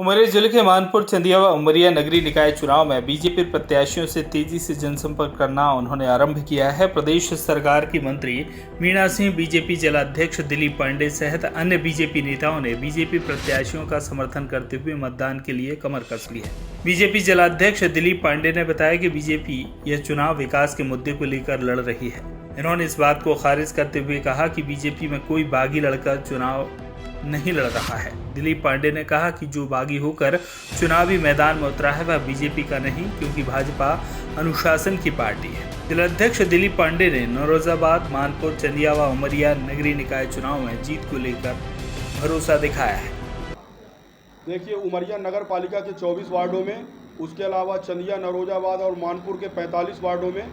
उमरिया जिले के मानपुर चंदिया व उमरिया नगरीय निकाय चुनाव में बीजेपी प्रत्याशियों से तेजी से जनसंपर्क करना उन्होंने आरंभ किया है। प्रदेश सरकार की मंत्री मीणा सिंह, बीजेपी जिलाध्यक्ष दिलीप पांडे सहित अन्य बीजेपी नेताओं ने बीजेपी प्रत्याशियों का समर्थन करते हुए मतदान के लिए कमर कस ली है। बीजेपी जिलाध्यक्ष दिलीप पांडे ने बताया कि बीजेपी यह चुनाव विकास के मुद्दे को लेकर लड़ रही है। इन्होंने इस बात को खारिज करते हुए कहा कि बीजेपी में कोई बागी लड़का चुनाव नहीं लड़ रहा है। दिलीप पांडे ने कहा कि जो बागी होकर चुनावी मैदान में उतरा है वह बीजेपी का नहीं, क्योंकि भाजपा अनुशासन की पार्टी है। जिलाध्यक्ष दिलीप पांडे ने नौरोजाबाद, मानपुर, चंदिया व उमरिया नगरीय निकाय चुनाव में जीत को लेकर भरोसा दिखाया है। देखिए, उमरिया नगर पालिका के 24 वार्डों में, उसके अलावा चंदिया, नौरोजाबाद और मानपुर के 45 वार्डों में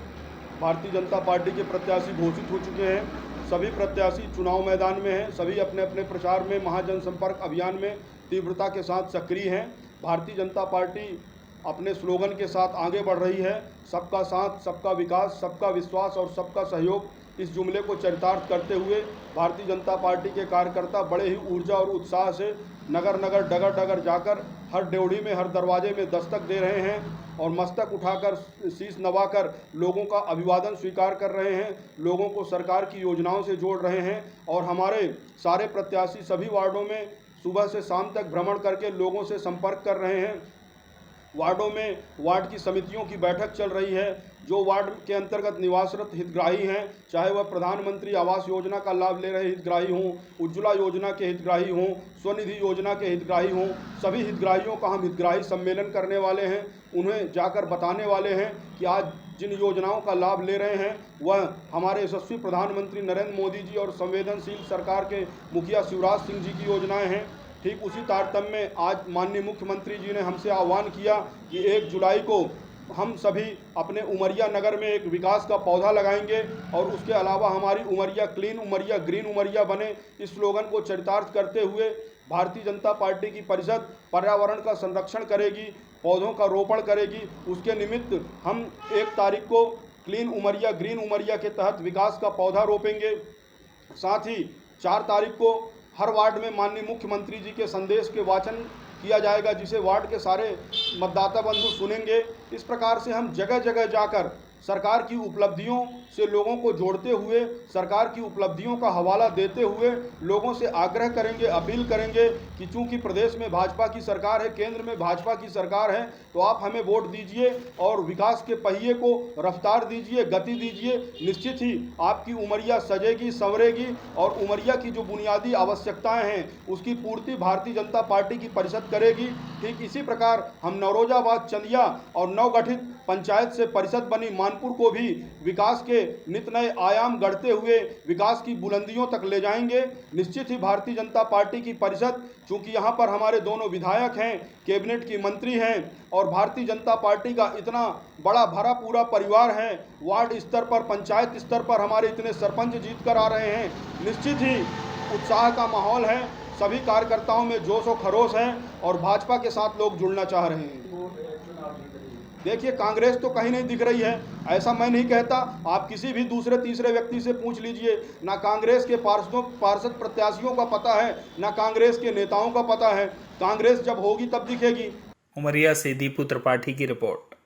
भारतीय जनता पार्टी के प्रत्याशी घोषित हो चुके हैं। सभी प्रत्याशी चुनाव मैदान में हैं। सभी अपने अपने प्रचार में, महाजनसंपर्क अभियान में तीव्रता के साथ सक्रिय हैं। भारतीय जनता पार्टी अपने स्लोगन के साथ आगे बढ़ रही है। सबका साथ, सबका विकास, सबका विश्वास और सबका सहयोग, इस जुमले को चरितार्थ करते हुए भारतीय जनता पार्टी के कार्यकर्ता बड़े ही ऊर्जा और उत्साह से नगर नगर, डगर डगर जाकर हर ड्योढ़ी में, हर दरवाजे में दस्तक दे रहे हैं और मस्तक उठाकर, शीश नवाकर लोगों का अभिवादन स्वीकार कर रहे हैं, लोगों को सरकार की योजनाओं से जोड़ रहे हैं। और हमारे सारे प्रत्याशी सभी वार्डों में सुबह से शाम तक भ्रमण करके लोगों से संपर्क कर रहे हैं। वार्डों में वार्ड की समितियों की बैठक चल रही है। जो वार्ड के अंतर्गत निवासरत हितग्राही हैं, चाहे वह प्रधानमंत्री आवास योजना का लाभ ले रहे हितग्राही हों, उज्ज्वला योजना के हितग्राही हों, स्वनिधि योजना के हितग्राही हों, सभी हितग्राहियों का हम हितग्राही सम्मेलन करने वाले हैं। उन्हें जाकर बताने वाले हैं कि आज जिन योजनाओं का लाभ ले रहे हैं वह हमारे यशस्वी प्रधानमंत्री नरेंद्र मोदी जी और संवेदनशील सरकार के मुखिया शिवराज सिंह जी की योजनाएँ हैं। ठीक उसी तारतम्य में आज माननीय मुख्यमंत्री जी ने हमसे आह्वान किया कि 1 जुलाई को हम सभी अपने उमरिया नगर में एक विकास का पौधा लगाएंगे और उसके अलावा हमारी उमरिया क्लीन उमरिया, ग्रीन उमरिया बने, इस स्लोगन को चरितार्थ करते हुए भारतीय जनता पार्टी की परिषद पर्यावरण का संरक्षण करेगी, पौधों का रोपण करेगी। उसके निमित्त हम 1 तारीख को क्लीन उमरिया, ग्रीन उमरिया के तहत विकास का पौधा रोपेंगे। साथ ही 4 तारीख को हर वार्ड में माननीय मुख्यमंत्री जी के संदेश के वाचन किया जाएगा, जिसे वार्ड के सारे मतदाता बंधु सुनेंगे। इस प्रकार से हम जगह जगह जाकर सरकार की उपलब्धियों से लोगों को जोड़ते हुए, सरकार की उपलब्धियों का हवाला देते हुए लोगों से आग्रह करेंगे, अपील करेंगे कि चूंकि प्रदेश में भाजपा की सरकार है, केंद्र में भाजपा की सरकार है, तो आप हमें वोट दीजिए और विकास के पहिए को रफ्तार दीजिए, गति दीजिए। निश्चित ही आपकी उमरिया सजेगी, संवरेगी और उमरिया की जो बुनियादी आवश्यकताएं हैं उसकी पूर्ति भारतीय जनता पार्टी की परिषद करेगी। ठीक इसी प्रकार हम नौरोजाबाद, चंदिया और नवगठित पंचायत से परिषद बनी मानपुर को भी विकास के नित नए आयाम गढ़ते हुए विकास की बुलंदियों तक ले जाएंगे। निश्चित ही भारतीय जनता पार्टी की परिषद, चूंकि यहाँ पर हमारे दोनों विधायक हैं, कैबिनेट की मंत्री हैं और भारतीय जनता पार्टी का इतना बड़ा भरा पूरा परिवार है, वार्ड स्तर पर, पंचायत स्तर पर हमारे इतने सरपंच जीत कर आ रहे हैं। निश्चित ही उत्साह का माहौल है, सभी कार्यकर्ताओं में जोश और खरोश है और भाजपा के साथ लोग जुड़ना चाह रहे हैं। देखिए, कांग्रेस तो कहीं नहीं दिख रही है, ऐसा मैं नहीं कहता। आप किसी भी दूसरे तीसरे व्यक्ति से पूछ लीजिए, ना कांग्रेस के पार्षद प्रत्याशियों का पता है, ना कांग्रेस के नेताओं का पता है। कांग्रेस जब होगी तब दिखेगी। उमरिया से दीपू त्रिपाठी की रिपोर्ट।